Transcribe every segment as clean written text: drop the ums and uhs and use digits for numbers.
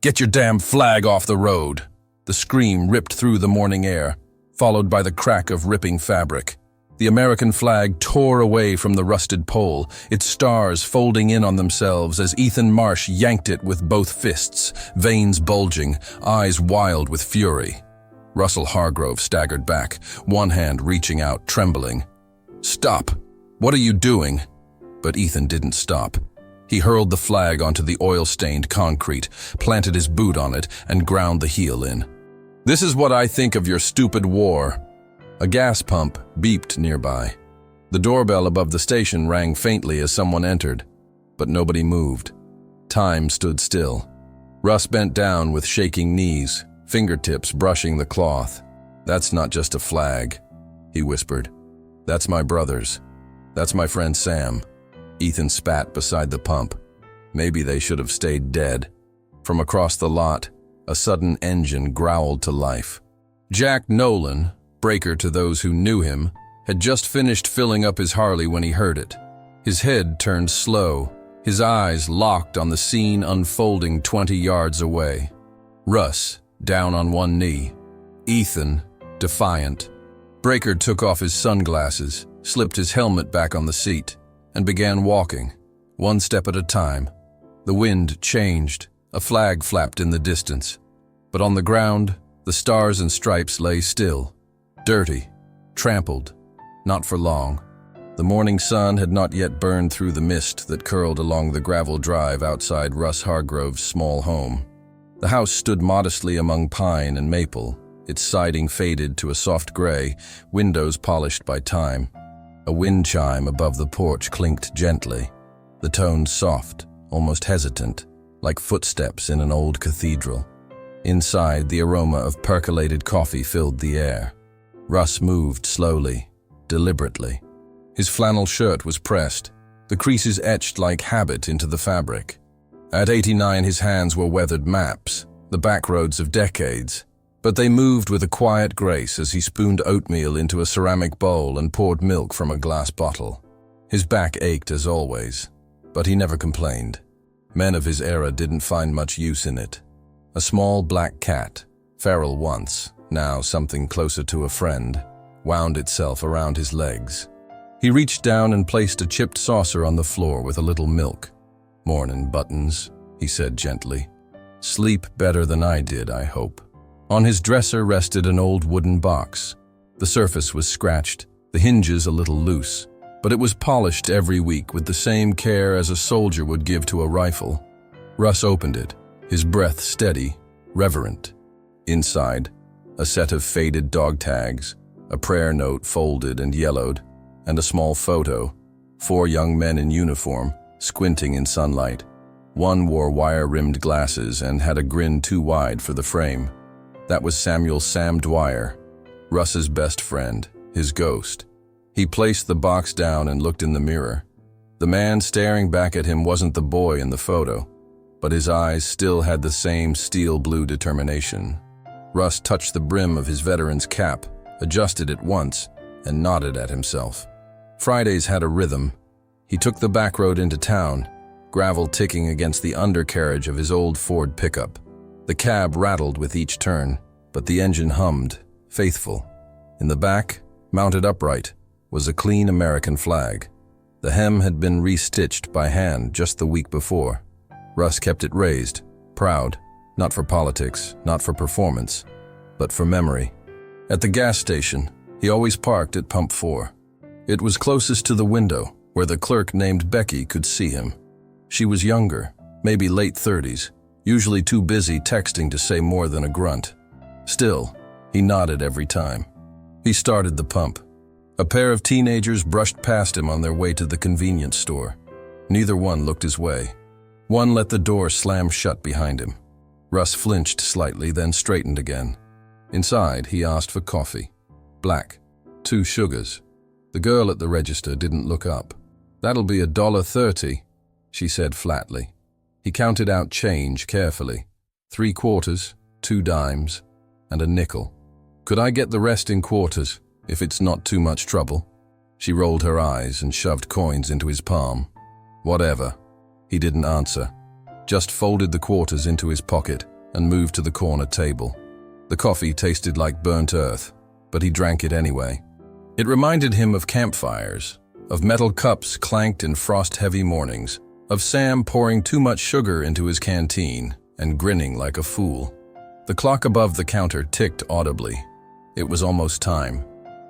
"Get your damn flag off the road!" The scream ripped through the morning air, followed by the crack of ripping fabric. The American flag tore away from the rusted pole, its stars folding in on themselves as Ethan Marsh yanked it with both fists, veins bulging, eyes wild with fury. Russell Hargrove staggered back, one hand reaching out, trembling. "Stop! What are you doing?" But Ethan didn't stop. He hurled the flag onto the oil-stained concrete, planted his boot on it, and ground the heel in. "This is what I think of your stupid war." A gas pump beeped nearby. The doorbell above the station rang faintly as someone entered, but nobody moved. Time stood still. Russ bent down with shaking knees, fingertips brushing the cloth. "That's not just a flag," he whispered. "That's my brother's. That's my friend Sam." Ethan spat beside the pump. Maybe they should have stayed dead. From across the lot, a sudden engine growled to life. Jack Nolan, breaker to those who knew him, had just finished filling up his Harley when he heard it. His head turned slow, his eyes locked on the scene unfolding 20 yards away. Russ, down on one knee. Ethan, defiant. Breaker took off his sunglasses, slipped his helmet back on the seat, and began walking, one step at a time. The wind changed, a flag flapped in the distance. But on the ground, the stars and stripes lay still. Dirty, trampled, not for long. The morning sun had not yet burned through the mist that curled along the gravel drive outside Russ Hargrove's small home. The house stood modestly among pine and maple, its siding faded to a soft gray, windows polished by time. A wind chime above the porch clinked gently, the tones soft, almost hesitant, like footsteps in an old cathedral. Inside, the aroma of percolated coffee filled the air. Russ moved slowly, deliberately. His flannel shirt was pressed, the creases etched like habit into the fabric. At 89, his hands were weathered maps, the backroads of decades, but they moved with a quiet grace as he spooned oatmeal into a ceramic bowl and poured milk from a glass bottle. His back ached as always, but he never complained. Men of his era didn't find much use in it. A small black cat, feral once, now something closer to a friend, wound itself around his legs. He reached down and placed a chipped saucer on the floor with a little milk. "Mornin', Buttons," he said gently. "Sleep better than I did, I hope." On his dresser rested an old wooden box. The surface was scratched, the hinges a little loose, but it was polished every week with the same care as a soldier would give to a rifle. Russ opened it, his breath steady, reverent. Inside, a set of faded dog tags, a prayer note folded and yellowed, and a small photo, 4 young men in uniform, squinting in sunlight. One wore wire-rimmed glasses and had a grin too wide for the frame. That was Samuel "Sam" Dwyer, Russ's best friend, his ghost. He placed the box down and looked in the mirror. The man staring back at him wasn't the boy in the photo, but his eyes still had the same steel-blue determination. Russ touched the brim of his veteran's cap, adjusted it once, and nodded at himself. Fridays had a rhythm. He took the back road into town, gravel ticking against the undercarriage of his old Ford pickup. The cab rattled with each turn, but the engine hummed, faithful. In the back, mounted upright, was a clean American flag. The hem had been restitched by hand just the week before. Russ kept it raised, proud, not for politics, not for performance, but for memory. At the gas station, he always parked at Pump 4. It was closest to the window, where the clerk named Becky could see him. She was younger, maybe late 30s, usually too busy texting to say more than a grunt. Still, he nodded every time. He started the pump. A pair of teenagers brushed past him on their way to the convenience store. Neither one looked his way. One let the door slam shut behind him. Russ flinched slightly, then straightened again. Inside, he asked for coffee. Black. 2 sugars. The girl at the register didn't look up. "That'll be $1.30, she said flatly. He counted out change carefully. 3 quarters, 2 dimes, and a nickel. "Could I get the rest in quarters, if it's not too much trouble?" She rolled her eyes and shoved coins into his palm. "Whatever." He didn't answer, just folded the quarters into his pocket and moved to the corner table. The coffee tasted like burnt earth, but he drank it anyway. It reminded him of campfires, of metal cups clanked in frost-heavy mornings, of Sam pouring too much sugar into his canteen and grinning like a fool. The clock above the counter ticked audibly. It was almost time.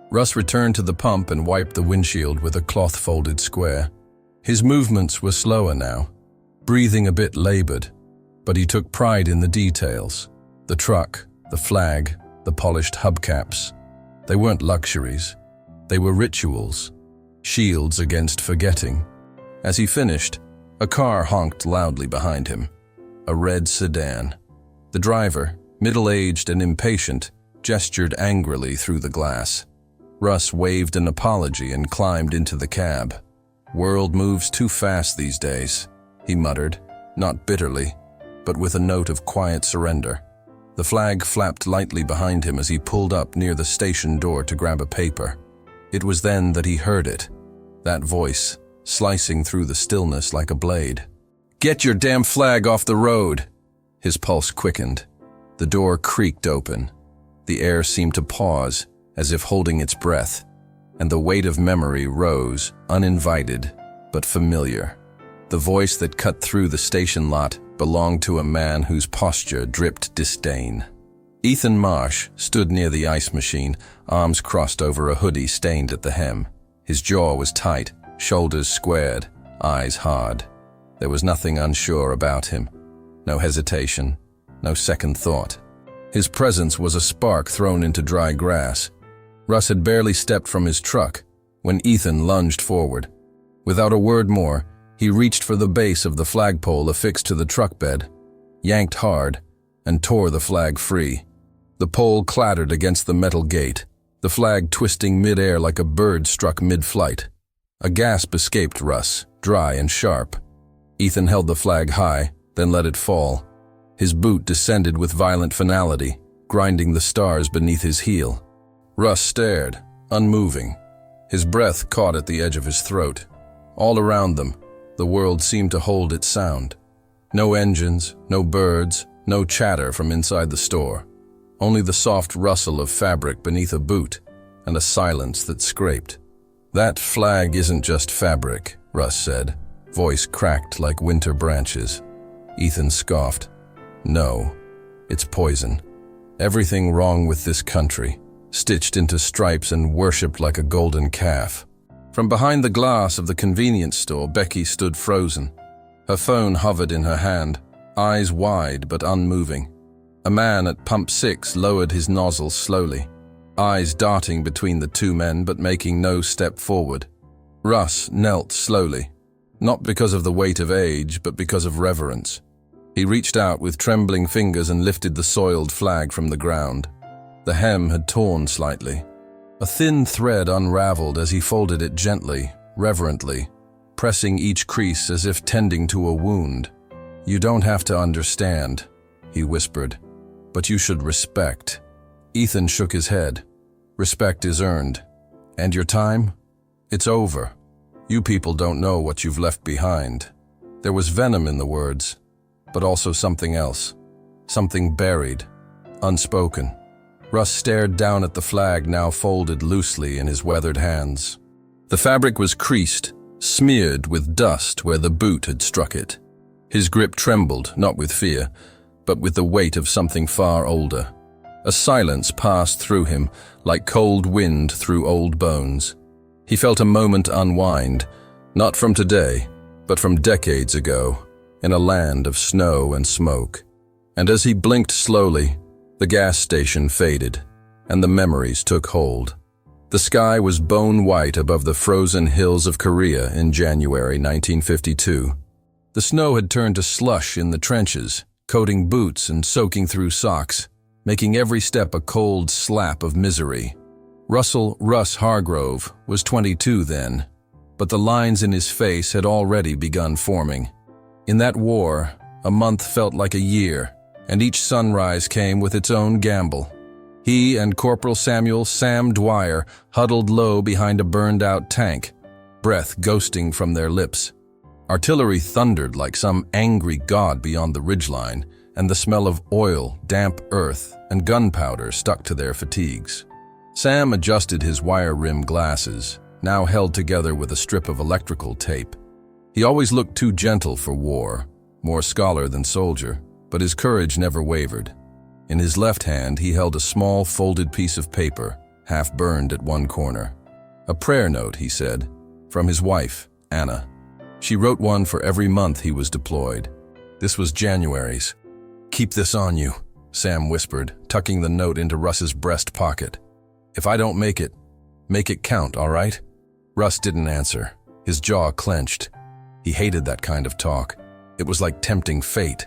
Russ returned to the pump and wiped the windshield with a cloth-folded square. His movements were slower now, breathing a bit labored, but he took pride in the details. The truck, the flag, the polished hubcaps. They weren't luxuries. They were rituals, shields against forgetting. As he finished, a car honked loudly behind him. A red sedan. The driver, middle-aged and impatient, gestured angrily through the glass. Russ waved an apology and climbed into the cab. "World moves too fast these days," he muttered, not bitterly, but with a note of quiet surrender. The flag flapped lightly behind him as he pulled up near the station door to grab a paper. It was then that he heard it, that voice, slicing through the stillness like a blade. "Get your damn flag off the road!" His pulse quickened. The door creaked open. The air seemed to pause, as if holding its breath, and the weight of memory rose, uninvited, but familiar. The voice that cut through the station lot belonged to a man whose posture dripped disdain. Ethan Marsh stood near the ice machine, arms crossed over a hoodie stained at the hem. His jaw was tight, shoulders squared, eyes hard. There was nothing unsure about him. No hesitation, no second thought. His presence was a spark thrown into dry grass. Russ had barely stepped from his truck when Ethan lunged forward. Without a word more, he reached for the base of the flagpole affixed to the truck bed, yanked hard, and tore the flag free. The pole clattered against the metal gate, the flag twisting mid-air like a bird struck mid-flight. A gasp escaped Russ, dry and sharp. Ethan held the flag high, then let it fall. His boot descended with violent finality, grinding the stars beneath his heel. Russ stared, unmoving. His breath caught at the edge of his throat. All around them, the world seemed to hold its sound. No engines, no birds, no chatter from inside the store. Only the soft rustle of fabric beneath a boot, and a silence that scraped. "That flag isn't just fabric," Russ said, voice cracked like winter branches. Ethan scoffed. "No, it's poison. Everything wrong with this country, stitched into stripes and worshipped like a golden calf." From behind the glass of the convenience store, Becky stood frozen. Her phone hovered in her hand, eyes wide but unmoving. A man at pump 6 lowered his nozzle slowly, eyes darting between the two men but making no step forward. Russ knelt slowly, not because of the weight of age but because of reverence. He reached out with trembling fingers and lifted the soiled flag from the ground. The hem had torn slightly. A thin thread unraveled as he folded it gently, reverently, pressing each crease as if tending to a wound. "You don't have to understand," he whispered, "but you should respect." Ethan shook his head. "Respect is earned. And your time? It's over. You people don't know what you've left behind." There was venom in the words, but also something else. Something buried, unspoken. Russ stared down at the flag now folded loosely in his weathered hands. The fabric was creased, smeared with dust where the boot had struck it. His grip trembled, not with fear, but with the weight of something far older. A silence passed through him, like cold wind through old bones. He felt a moment unwind, not from today, but from decades ago, in a land of snow and smoke. And as he blinked slowly, the gas station faded, and the memories took hold. The sky was bone white above the frozen hills of Korea in January 1952. The snow had turned to slush in the trenches, coating boots and soaking through socks, making every step a cold slap of misery. Russ Hargrove was 22 then, but the lines in his face had already begun forming. In that war, a month felt like a year, and each sunrise came with its own gamble. He and Corporal Samuel "Sam" Dwyer huddled low behind a burned-out tank, breath ghosting from their lips. Artillery thundered like some angry god beyond the ridgeline, and the smell of oil, damp earth, and gunpowder stuck to their fatigues. Sam adjusted his wire-rimmed glasses, now held together with a strip of electrical tape. He always looked too gentle for war, more scholar than soldier, but his courage never wavered. In his left hand, he held a small, folded piece of paper, half burned at one corner. A prayer note, he said, from his wife, Anna. She wrote one for every month he was deployed. This was January's. "Keep this on you," Sam whispered, tucking the note into Russ's breast pocket. "If I don't make it count, all right?" Russ didn't answer. His jaw clenched. He hated that kind of talk. It was like tempting fate.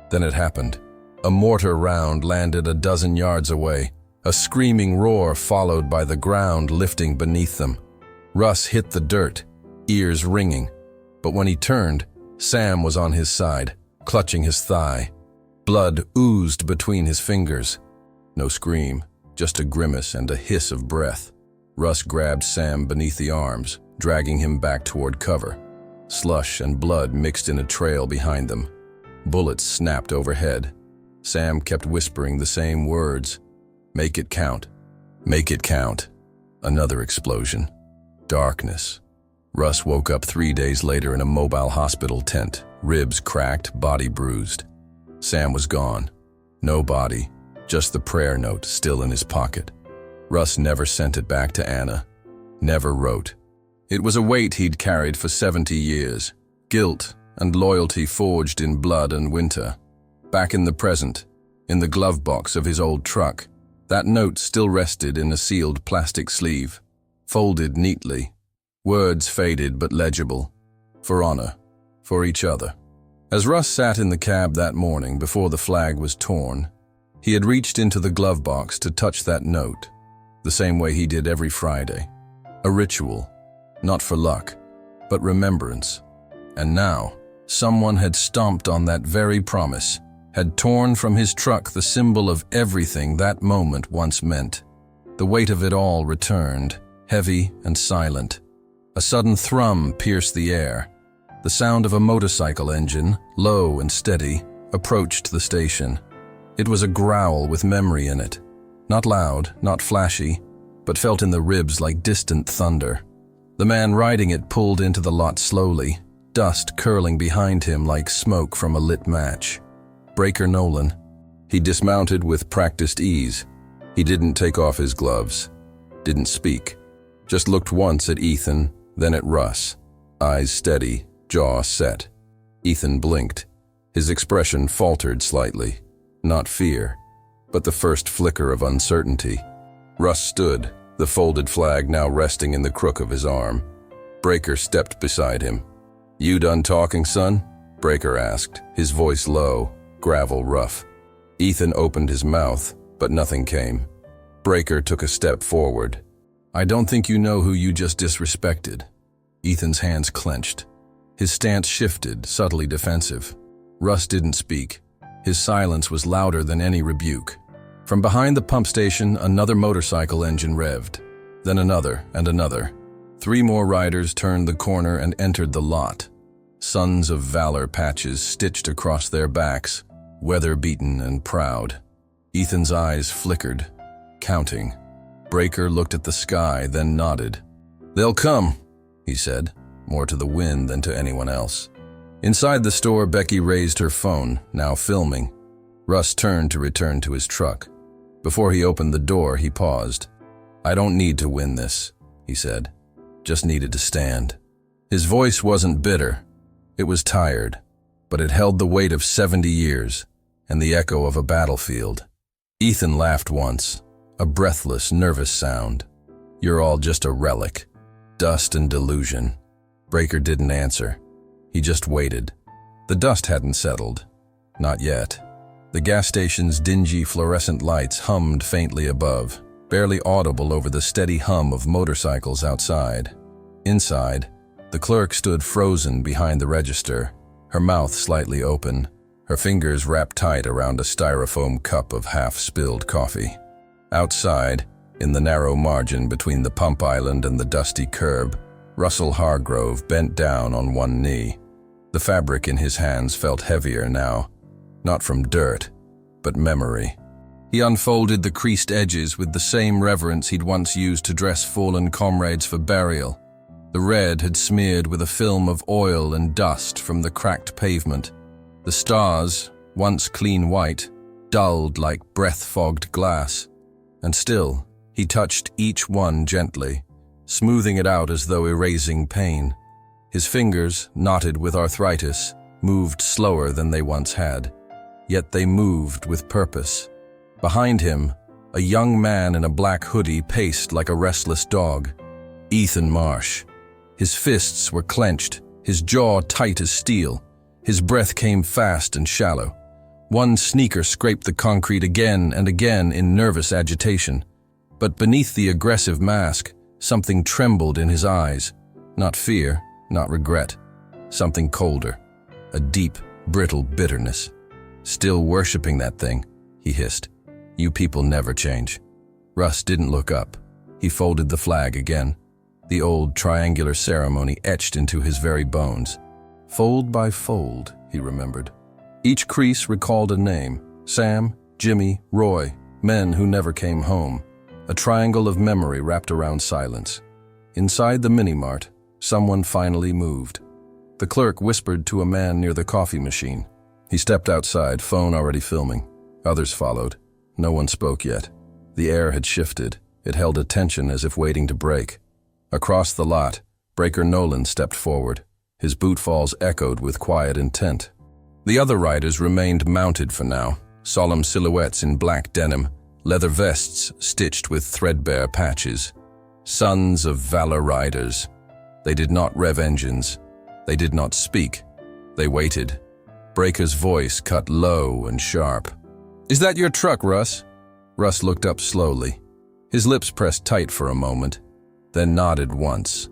Then it happened. A mortar round landed a dozen yards away, a screaming roar followed by the ground lifting beneath them. Russ hit the dirt, ears ringing. But when he turned, Sam was on his side, clutching his thigh. Blood oozed between his fingers. No scream, just a grimace and a hiss of breath. Russ grabbed Sam beneath the arms, dragging him back toward cover. Slush and blood mixed in a trail behind them. Bullets snapped overhead. Sam kept whispering the same words. "Make it count. Make it count." Another explosion. Darkness. Russ woke up 3 days later in a mobile hospital tent, ribs cracked, body bruised. Sam was gone. No body, just the prayer note still in his pocket. Russ never sent it back to Anna. Never wrote. It was a weight he'd carried for 70 years. Guilt and loyalty forged in blood and winter. Back in the present, in the glove box of his old truck, that note still rested in a sealed plastic sleeve, folded neatly. Words faded but legible. For honor. For each other. As Russ sat in the cab that morning before the flag was torn, he had reached into the glove box to touch that note, the same way he did every Friday. A ritual, not for luck, but remembrance. And now, someone had stomped on that very promise, had torn from his truck the symbol of everything that moment once meant. The weight of it all returned, heavy and silent. A sudden thrum pierced the air. The sound of a motorcycle engine, low and steady, approached the station. It was a growl with memory in it. Not loud, not flashy, but felt in the ribs like distant thunder. The man riding it pulled into the lot slowly, dust curling behind him like smoke from a lit match. Breaker Nolan. He dismounted with practiced ease. He didn't take off his gloves. Didn't speak. Just looked once at Ethan, then at Russ. Eyes steady, jaw set. Ethan blinked. His expression faltered slightly. Not fear, but the first flicker of uncertainty. Russ stood, the folded flag now resting in the crook of his arm. Breaker stepped beside him. "You done talking, son?" Breaker asked, his voice low, gravel rough. Ethan opened his mouth, but nothing came. Breaker took a step forward. "I don't think you know who you just disrespected." Ethan's hands clenched. His stance shifted, subtly defensive. Russ didn't speak. His silence was louder than any rebuke. From behind the pump station, another motorcycle engine revved. Then another and another. 3 more riders turned the corner and entered the lot. Sons of Valor patches stitched across their backs, weather-beaten and proud. Ethan's eyes flickered, counting. Breaker looked at the sky, then nodded. "They'll come," he said, more to the wind than to anyone else. Inside the store, Becky raised her phone, now filming. Russ turned to return to his truck. Before he opened the door, he paused. "I don't need to win this," he said. "Just needed to stand." His voice wasn't bitter. It was tired, but it held the weight of 70 years and the echo of a battlefield. Ethan laughed once, a breathless, nervous sound. "You're all just a relic. Dust and delusion." Breaker didn't answer. He just waited. The dust hadn't settled. Not yet. The gas station's dingy fluorescent lights hummed faintly above, barely audible over the steady hum of motorcycles outside. Inside, the clerk stood frozen behind the register, her mouth slightly open, her fingers wrapped tight around a styrofoam cup of half-spilled coffee. Outside, in the narrow margin between the pump island and the dusty curb, Russell Hargrove bent down on one knee. The fabric in his hands felt heavier now, not from dirt, but memory. He unfolded the creased edges with the same reverence he'd once used to dress fallen comrades for burial. The red had smeared with a film of oil and dust from the cracked pavement. The stars, once clean white, dulled like breath-fogged glass. And still, he touched each one gently, smoothing it out as though erasing pain. His fingers, knotted with arthritis, moved slower than they once had. Yet they moved with purpose. Behind him, a young man in a black hoodie paced like a restless dog. Ethan Marsh. His fists were clenched, his jaw tight as steel. His breath came fast and shallow. One sneaker scraped the concrete again and again in nervous agitation. But beneath the aggressive mask, something trembled in his eyes. Not fear, not regret. Something colder. A deep, brittle bitterness. "Still worshipping that thing," he hissed. "You people never change." Russ didn't look up. He folded the flag again. The old triangular ceremony etched into his very bones. Fold by fold, he remembered. Each crease recalled a name: Sam, Jimmy, Roy, men who never came home. A triangle of memory wrapped around silence. Inside the mini-mart, someone finally moved. The clerk whispered to a man near the coffee machine. He stepped outside, phone already filming. Others followed. No one spoke yet. The air had shifted. It held a tension as if waiting to break. Across the lot, Breaker Nolan stepped forward. His boot falls echoed with quiet intent. The other riders remained mounted for now, solemn silhouettes in black denim, leather vests stitched with threadbare patches. Sons of valor riders. They did not rev engines. They did not speak. They waited. Breaker's voice cut low and sharp. "Is that your truck, Russ?" Russ looked up slowly. His lips pressed tight for a moment, then nodded once.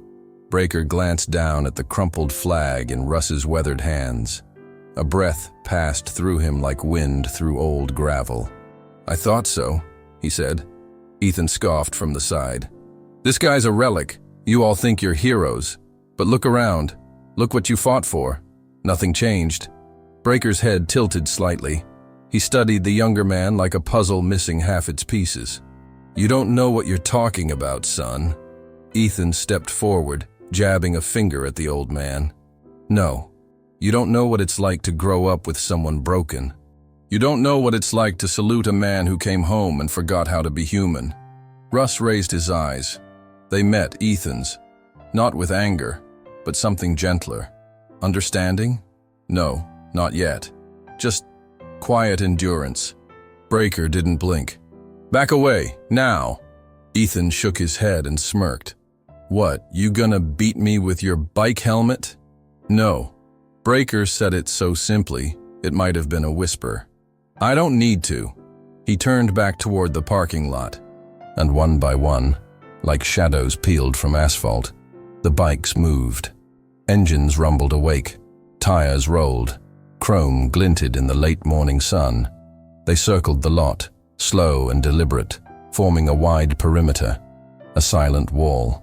Breaker glanced down at the crumpled flag in Russ's weathered hands. A breath passed through him like wind through old gravel. "I thought so," he said. Ethan scoffed from the side. "This guy's a relic. You all think you're heroes. But look around. Look what you fought for. Nothing changed." Breaker's head tilted slightly. He studied the younger man like a puzzle missing half its pieces. "You don't know what you're talking about, son." Ethan stepped forward, jabbing a finger at the old man. "No, you don't know what it's like to grow up with someone broken. You don't know what it's like to salute a man who came home and forgot how to be human." Russ raised his eyes. They met Ethan's, not with anger, but something gentler. Understanding? No, not yet. Just quiet endurance. Breaker didn't blink. "Back away, now!" Ethan shook his head and smirked. "What, you gonna beat me with your bike helmet?" "No." Breaker said it so simply, it might have been a whisper. "I don't need to." He turned back toward the parking lot, and one by one, like shadows peeled from asphalt, the bikes moved. Engines rumbled awake, tires rolled, chrome glinted in the late morning sun. They circled the lot, slow and deliberate, forming a wide perimeter, a silent wall.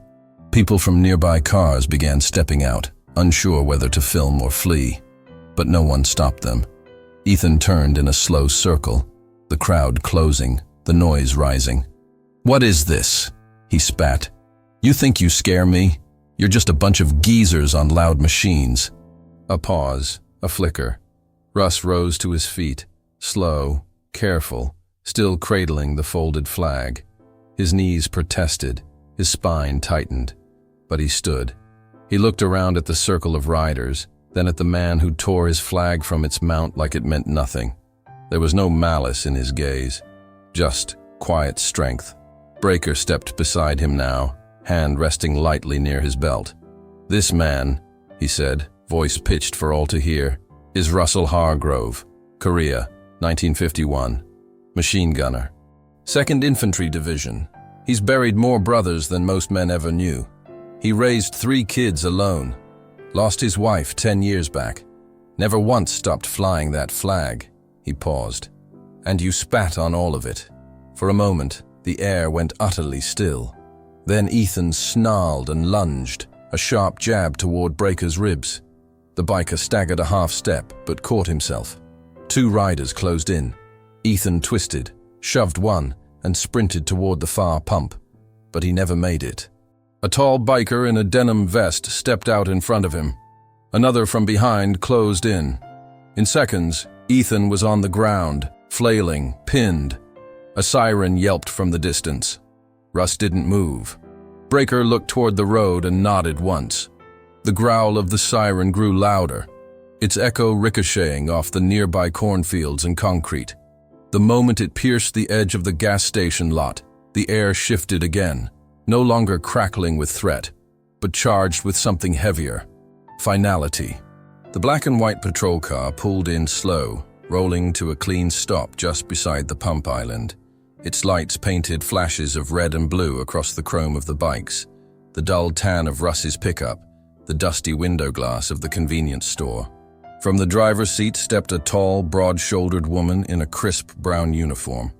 People from nearby cars began stepping out, unsure whether to film or flee. But no one stopped them. Ethan turned in a slow circle, the crowd closing, the noise rising. "What is this?" he spat. "You think you scare me? You're just a bunch of geezers on loud machines." A pause, a flicker. Russ rose to his feet, slow, careful, still cradling the folded flag. His knees protested, his spine tightened. But he stood. He looked around at the circle of riders, then at the man who tore his flag from its mount like it meant nothing. There was no malice in his gaze, just quiet strength. Breaker stepped beside him now, hand resting lightly near his belt. "This man," he said, voice pitched for all to hear, "is Russell Hargrove, Korea, 1951, machine gunner. 2nd Infantry Division. He's buried more brothers than most men ever knew. He raised 3 kids alone. Lost his wife 10 years back. Never once stopped flying that flag." He paused. "And you spat on all of it." For a moment, the air went utterly still. Then Ethan snarled and lunged, a sharp jab toward Breaker's ribs. The biker staggered a half step, but caught himself. 2 riders closed in. Ethan twisted, shoved one, and sprinted toward the far pump. But he never made it. A tall biker in a denim vest stepped out in front of him. Another from behind closed in. In seconds, Ethan was on the ground, flailing, pinned. A siren yelped from the distance. Russ didn't move. Breaker looked toward the road and nodded once. The growl of the siren grew louder, its echo ricocheting off the nearby cornfields and concrete. The moment it pierced the edge of the gas station lot, the air shifted again, no longer crackling with threat, but charged with something heavier. Finality. The black and white patrol car pulled in slow, rolling to a clean stop just beside the pump island. Its lights painted flashes of red and blue across the chrome of the bikes, the dull tan of Russ's pickup, the dusty window glass of the convenience store. From the driver's seat stepped a tall, broad-shouldered woman in a crisp brown uniform.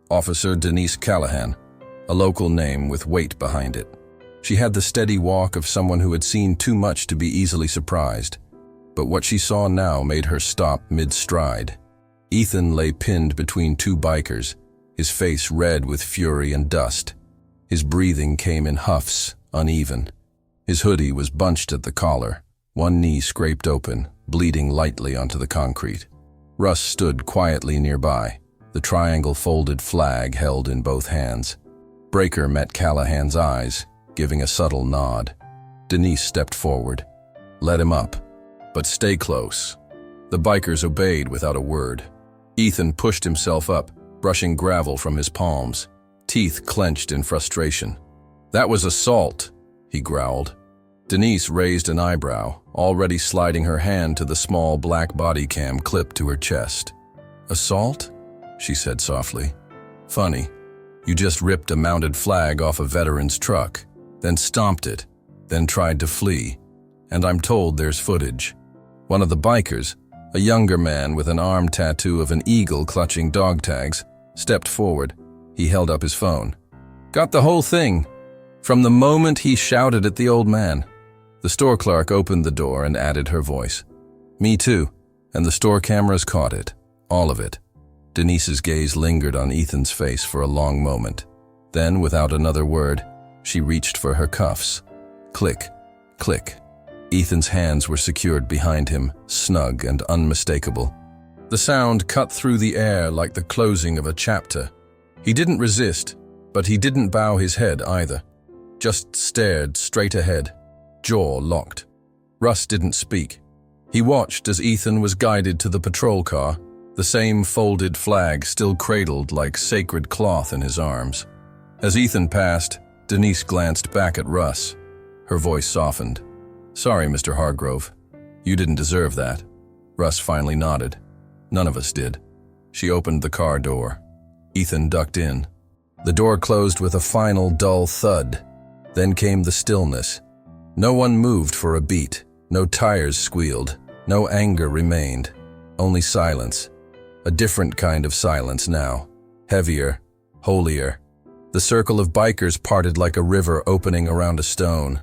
Officer Denise Callahan, a local name with weight behind it. She had the steady walk of someone who had seen too much to be easily surprised. But what she saw now made her stop mid-stride. Ethan lay pinned between 2 bikers, his face red with fury and dust. His breathing came in huffs, uneven. His hoodie was bunched at the collar, one knee scraped open, bleeding lightly onto the concrete. Russ stood quietly nearby, the triangle-folded flag held in both hands. Breaker met Callahan's eyes, giving a subtle nod. Denise stepped forward. "Let him up, but stay close." The bikers obeyed without a word. Ethan pushed himself up, brushing gravel from his palms, teeth clenched in frustration. "That was assault," he growled. Denise raised an eyebrow, already sliding her hand to the small black body cam clipped to her chest. "Assault?" she said softly. "Funny. You just ripped a mounted flag off a veteran's truck, then stomped it, then tried to flee. And I'm told there's footage." One of the bikers, a younger man with an arm tattoo of an eagle clutching dog tags, stepped forward. He held up his phone. "Got the whole thing." From the moment he shouted at the old man. The store clerk opened the door and added her voice. "Me too." And the store cameras caught it. All of it. Denise's gaze lingered on Ethan's face for a long moment. Then, without another word, she reached for her cuffs. Click, click. Ethan's hands were secured behind him, snug and unmistakable. The sound cut through the air like the closing of a chapter. He didn't resist, but he didn't bow his head either. Just stared straight ahead, jaw locked. Russ didn't speak. He watched as Ethan was guided to the patrol car, the same folded flag still cradled like sacred cloth in his arms. As Ethan passed, Denise glanced back at Russ. Her voice softened. "Sorry, Mr. Hargrove. You didn't deserve that." Russ finally nodded. None of us did. She opened the car door. Ethan ducked in. The door closed with a final dull thud. Then came the stillness. No one moved for a beat. No tires squealed. No anger remained. Only silence. A different kind of silence now. Heavier, holier. The circle of bikers parted like a river opening around a stone.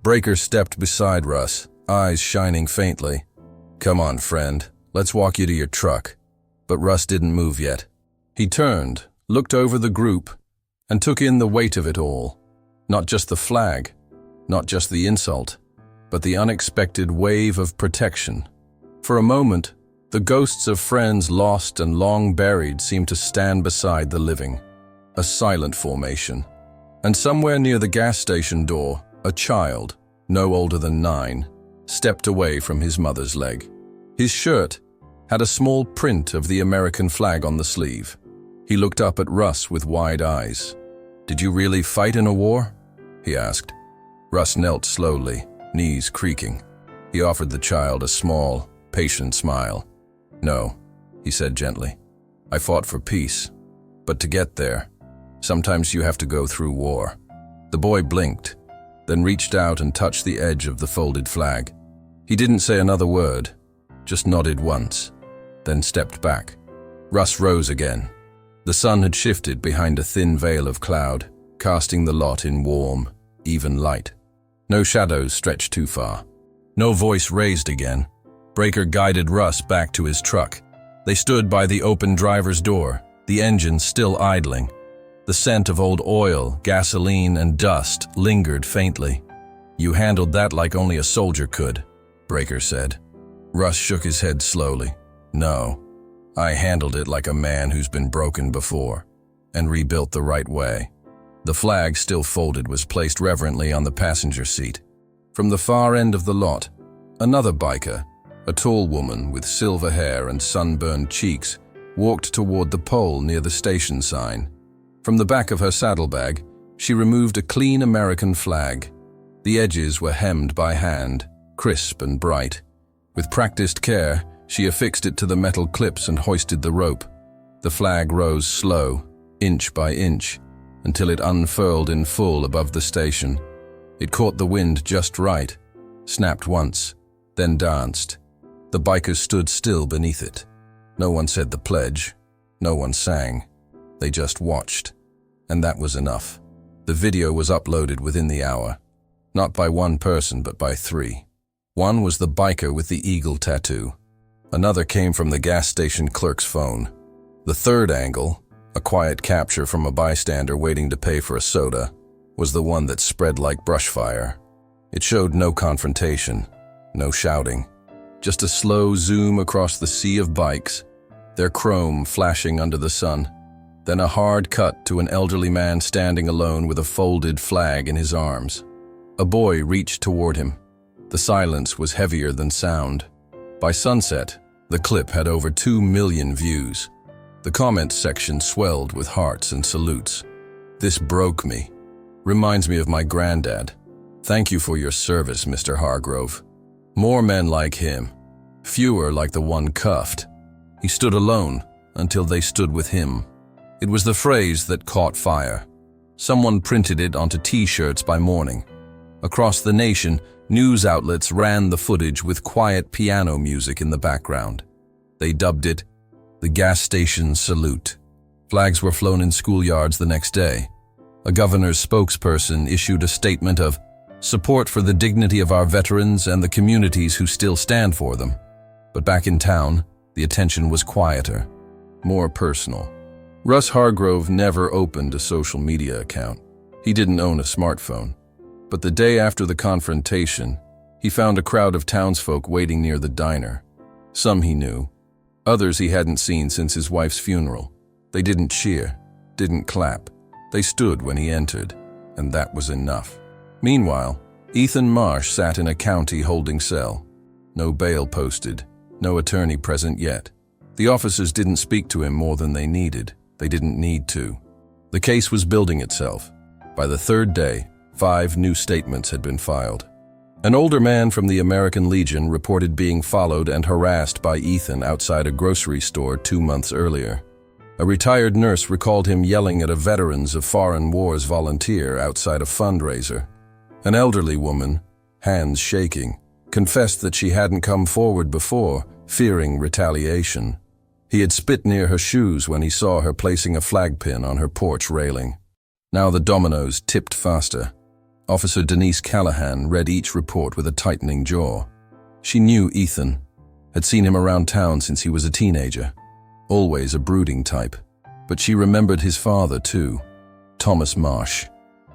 Breaker stepped beside Russ, eyes shining faintly. "Come on, friend. Let's walk you to your truck." But Russ didn't move yet. He turned, looked over the group, and took in the weight of it all. Not just the flag, not just the insult, but the unexpected wave of protection. For a moment, the ghosts of friends lost and long buried seemed to stand beside the living. A silent formation. And somewhere near the gas station door, a child, no older than 9, stepped away from his mother's leg. His shirt had a small print of the American flag on the sleeve. He looked up at Russ with wide eyes. "Did you really fight in a war?" he asked. Russ knelt slowly, knees creaking. He offered the child a small, patient smile. "No," he said gently. "I fought for peace. But to get there, sometimes you have to go through war." The boy blinked, then reached out and touched the edge of the folded flag. He didn't say another word, just nodded once, then stepped back. Russ rose again. The sun had shifted behind a thin veil of cloud, casting the lot in warm, even light. No shadows stretched too far. No voice raised again. Breaker guided Russ back to his truck. They stood by the open driver's door, the engine still idling. The scent of old oil, gasoline, and dust lingered faintly. "You handled that like only a soldier could," Breaker said. Russ shook his head slowly. "No, I handled it like a man who's been broken before, and rebuilt the right way." The flag, still folded, was placed reverently on the passenger seat. From the far end of the lot, another biker, a tall woman with silver hair and sunburned cheeks, walked toward the pole near the station sign. From the back of her saddlebag, she removed a clean American flag. The edges were hemmed by hand, crisp and bright. With practiced care, she affixed it to the metal clips and hoisted the rope. The flag rose slow, inch by inch, until it unfurled in full above the station. It caught the wind just right, snapped once, then danced. The bikers stood still beneath it. No one said the pledge, no one sang. They just watched, and that was enough. The video was uploaded within the hour, not by one person but by three. One was the biker with the eagle tattoo. Another came from the gas station clerk's phone. The third angle, a quiet capture from a bystander waiting to pay for a soda, was the one that spread like brush fire. It showed no confrontation, no shouting, just a slow zoom across the sea of bikes, their chrome flashing under the sun. Then a hard cut to an elderly man standing alone with a folded flag in his arms. A boy reached toward him. The silence was heavier than sound. By sunset, the clip had over 2 million views. The comments section swelled with hearts and salutes. "This broke me. Reminds me of my granddad. Thank you for your service, Mr. Hargrove. More men like him. Fewer like the one cuffed. He stood alone until they stood with him." It was the phrase that caught fire. Someone printed it onto T-shirts by morning. Across the nation, news outlets ran the footage with quiet piano music in the background. They dubbed it the gas station salute. Flags were flown in schoolyards the next day. A governor's spokesperson issued a statement of support for the dignity of our veterans and the communities who still stand for them. But back in town, the attention was quieter, more personal. Russ Hargrove never opened a social media account. He didn't own a smartphone. But the day after the confrontation, he found a crowd of townsfolk waiting near the diner. Some he knew, others he hadn't seen since his wife's funeral. They didn't cheer, didn't clap. They stood when he entered, and that was enough. Meanwhile, Ethan Marsh sat in a county holding cell. No bail posted, no attorney present yet. The officers didn't speak to him more than they needed. They didn't need to. The case was building itself. By the third day, 5 new statements had been filed. An older man from the American Legion reported being followed and harassed by Ethan outside a grocery store 2 months earlier. A retired nurse recalled him yelling at a Veterans of Foreign Wars volunteer outside a fundraiser. An elderly woman, hands shaking, confessed that she hadn't come forward before, fearing retaliation. He had spit near her shoes when he saw her placing a flag pin on her porch railing. Now the dominoes tipped faster. Officer Denise Callahan read each report with a tightening jaw. She knew Ethan, had seen him around town since he was a teenager. Always a brooding type. But she remembered his father too, Thomas Marsh.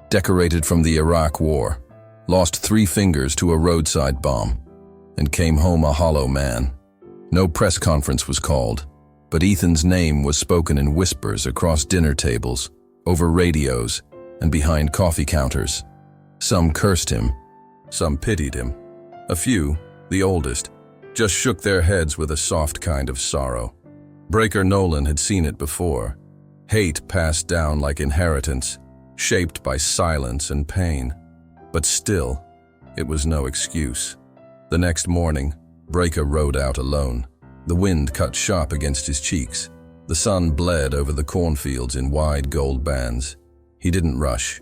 Decorated from the Iraq War, lost 3 fingers to a roadside bomb, and came home a hollow man. No press conference was called, but Ethan's name was spoken in whispers across dinner tables, over radios, and behind coffee counters. Some cursed him, some pitied him. A few, the oldest, just shook their heads with a soft kind of sorrow. Breaker Nolan had seen it before. Hate passed down like inheritance, shaped by silence and pain. But still, it was no excuse. The next morning, Breaker rode out alone. The wind cut sharp against his cheeks. The sun bled over the cornfields in wide gold bands. He didn't rush.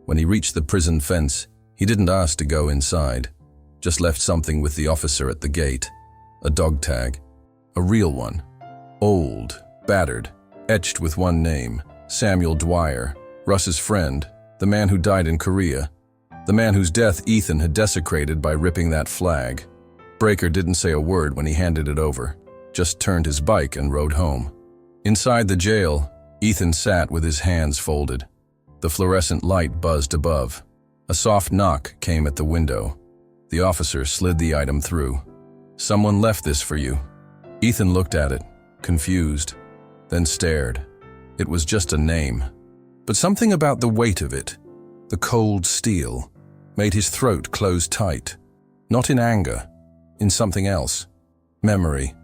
When he reached the prison fence, he didn't ask to go inside. Just left something with the officer at the gate. A dog tag. A real one. Old, battered, etched with one name, Samuel Dwyer, Russ's friend, the man who died in Korea. The man whose death Ethan had desecrated by ripping that flag. Breaker didn't say a word when he handed it over, just turned his bike and rode home. Inside the jail, Ethan sat with his hands folded. The fluorescent light buzzed above. A soft knock came at the window. The officer slid the item through. "Someone left this for you." Ethan looked at it, confused, then stared. It was just a name. But something about the weight of it, the cold steel, made his throat close tight. Not in anger, in something else. Memory.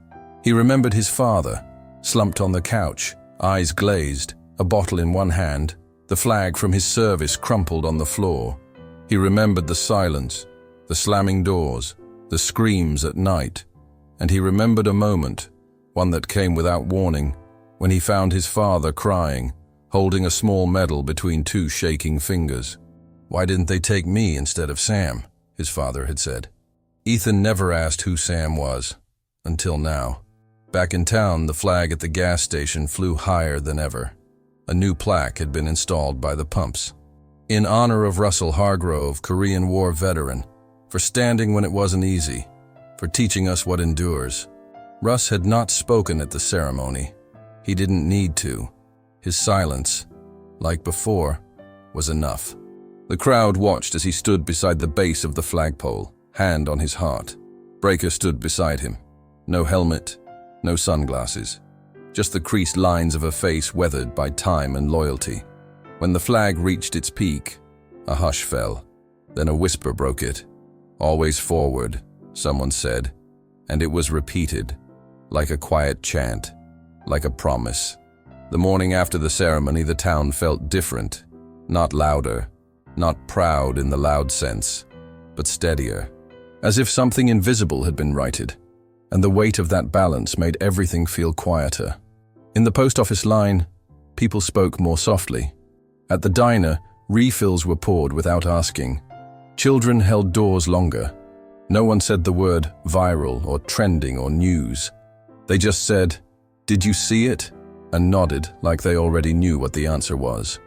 He remembered his father, slumped on the couch, eyes glazed, a bottle in one hand, the flag from his service crumpled on the floor. He remembered the silence, the slamming doors, the screams at night, and he remembered a moment, one that came without warning, when he found his father crying, holding a small medal between two shaking fingers. "Why didn't they take me instead of Sam?" his father had said. Ethan never asked who Sam was, until now. Back in town, the flag at the gas station flew higher than ever. A new plaque had been installed by the pumps. In honor of Russell Hargrove, Korean War veteran, for standing when it wasn't easy, for teaching us what endures. Russ had not spoken at the ceremony. He didn't need to. His silence, like before, was enough. The crowd watched as he stood beside the base of the flagpole, hand on his heart. Breaker stood beside him. No helmet, no sunglasses. Just the creased lines of a face weathered by time and loyalty. When the flag reached its peak, a hush fell. Then a whisper broke it. "Always forward," someone said, and it was repeated, like a quiet chant, like a promise. The morning after the ceremony, the town felt different, not louder, not proud in the loud sense, but steadier, as if something invisible had been righted, and the weight of that balance made everything feel quieter. In the post office line, people spoke more softly. At the diner, refills were poured without asking. Children held doors longer. No one said the word viral or trending or news. They just said, "Did you see it?" and nodded like they already knew what the answer was.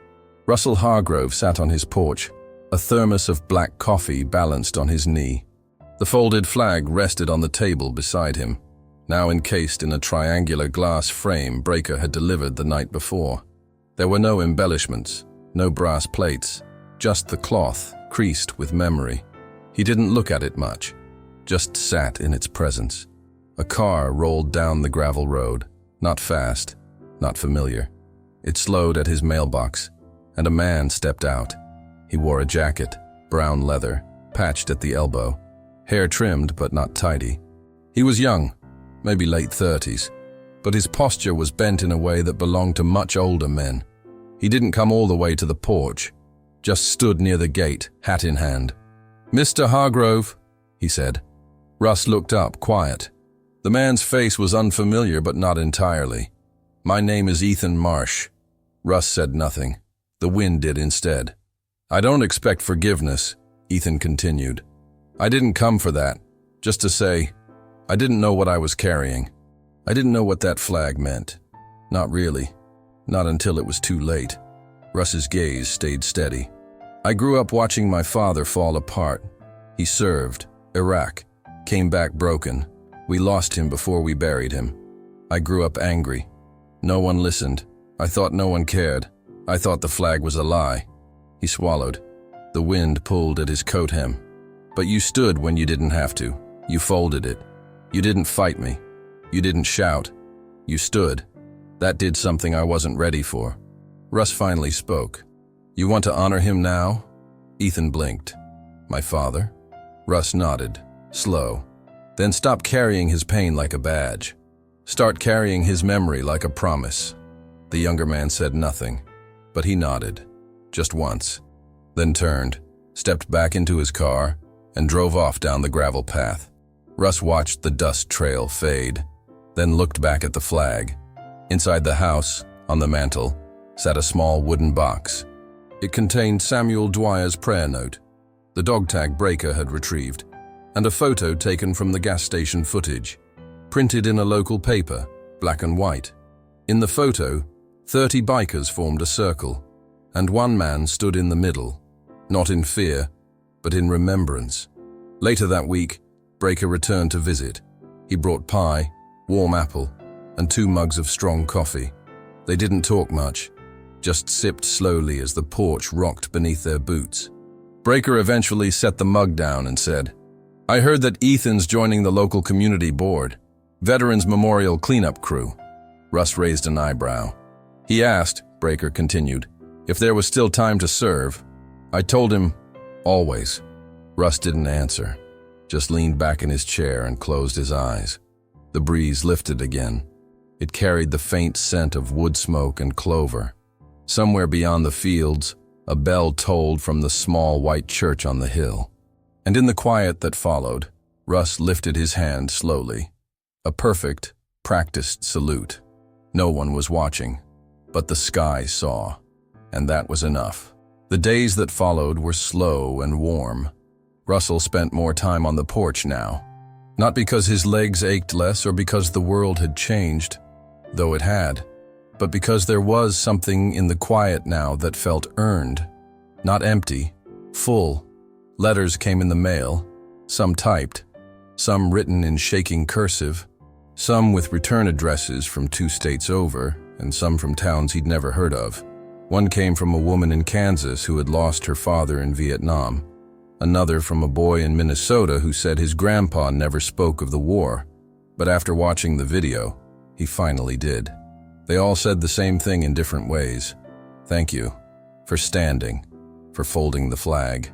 Russell Hargrove sat on his porch, a thermos of black coffee balanced on his knee. The folded flag rested on the table beside him, now encased in a triangular glass frame Breaker had delivered the night before. There were no embellishments, no brass plates, just the cloth, creased with memory. He didn't look at it much, just sat in its presence. A car rolled down the gravel road, not fast, not familiar. It slowed at his mailbox, and a man stepped out. He wore a jacket, brown leather, patched at the elbow, hair trimmed but not tidy. He was young, maybe late 30s, but his posture was bent in a way that belonged to much older men. He didn't come all the way to the porch, just stood near the gate, hat in hand. "Mr. Hargrove," he said. Russ looked up, quiet. The man's face was unfamiliar but not entirely. "My name is Ethan Marsh." Russ said nothing. The wind did instead. "I don't expect forgiveness," Ethan continued. "I didn't come for that, just to say, I didn't know what I was carrying. I didn't know what that flag meant. Not really. Not until it was too late." Russ's gaze stayed steady. "I grew up watching my father fall apart. He served, Iraq, came back broken. We lost him before we buried him. I grew up angry. No one listened. I thought no one cared. I thought the flag was a lie." He swallowed. The wind pulled at his coat hem. "But you stood when you didn't have to. You folded it. You didn't fight me. You didn't shout. You stood. That did something I wasn't ready for." Russ finally spoke. "You want to honor him now?" Ethan blinked. "My father?" Russ nodded, slow. "Then stop carrying his pain like a badge. Start carrying his memory like a promise." The younger man said nothing, but he nodded, just once, then turned, stepped back into his car, and drove off down the gravel path. Russ watched the dust trail fade, then looked back at the flag. Inside the house, on the mantel, sat a small wooden box. It contained Samuel Dwyer's prayer note, the dog tag Breaker had retrieved, and a photo taken from the gas station footage, printed in a local paper, black and white. In the photo, 30 bikers formed a circle, and one man stood in the middle, not in fear, but in remembrance. Later that week, Breaker returned to visit. He brought pie, warm apple, and 2 mugs of strong coffee. They didn't talk much, just sipped slowly as the porch rocked beneath their boots. Breaker eventually set the mug down and said, "I heard that Ethan's joining the local community board, Veterans Memorial Cleanup Crew." Russ raised an eyebrow. "He asked," Breaker continued, "if there was still time to serve. I told him, always." Russ didn't answer, just leaned back in his chair and closed his eyes. The breeze lifted again. It carried the faint scent of wood smoke and clover. Somewhere beyond the fields, a bell tolled from the small white church on the hill. And in the quiet that followed, Russ lifted his hand slowly. A perfect, practiced salute. No one was watching, but the sky saw, and that was enough. The days that followed were slow and warm. Russell spent more time on the porch now. Not because his legs ached less or because the world had changed, though it had, but because there was something in the quiet now that felt earned, not empty, full. Letters came in the mail, some typed, some written in shaking cursive, some with return addresses from 2 states over, and some from towns he'd never heard of. One came from a woman in Kansas who had lost her father in Vietnam. Another from a boy in Minnesota who said his grandpa never spoke of the war, but after watching the video, he finally did. They all said the same thing in different ways. Thank you for standing, for folding the flag,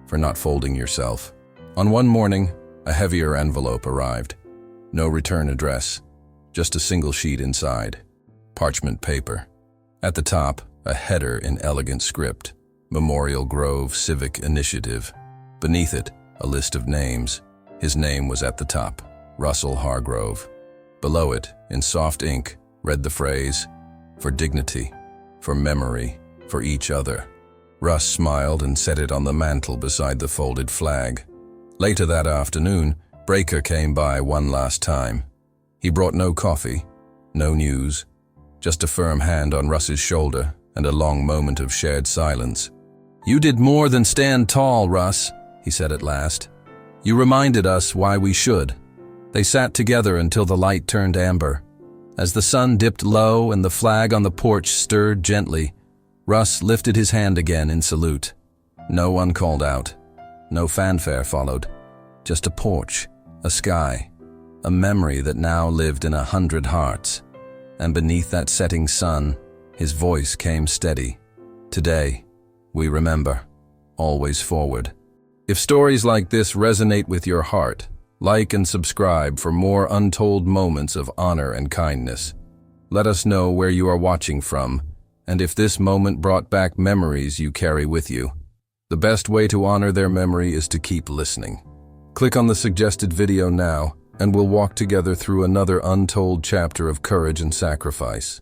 for not folding yourself. On one morning, a heavier envelope arrived. No return address, just a single sheet inside. Parchment paper. At the top, a header in elegant script. Memorial Grove Civic Initiative. Beneath it, a list of names. His name was at the top, Russell Hargrove. Below it, in soft ink, read the phrase, "For dignity, for memory, for each other." Russ smiled and set it on the mantel beside the folded flag. Later that afternoon, Breaker came by one last time. He brought no coffee, no news, just a firm hand on Russ's shoulder and a long moment of shared silence. "You did more than stand tall, Russ," he said at last. "You reminded us why we should." They sat together until the light turned amber. As the sun dipped low and the flag on the porch stirred gently, Russ lifted his hand again in salute. No one called out. No fanfare followed. Just a porch, a sky, a memory that now lived in 100 hearts. And beneath that setting sun, his voice came steady. "Today, we remember. Always forward." If stories like this resonate with your heart, like and subscribe for more untold moments of honor and kindness. Let us know where you are watching from, and if this moment brought back memories you carry with you. The best way to honor their memory is to keep listening. Click on the suggested video now, and we'll walk together through another untold chapter of courage and sacrifice.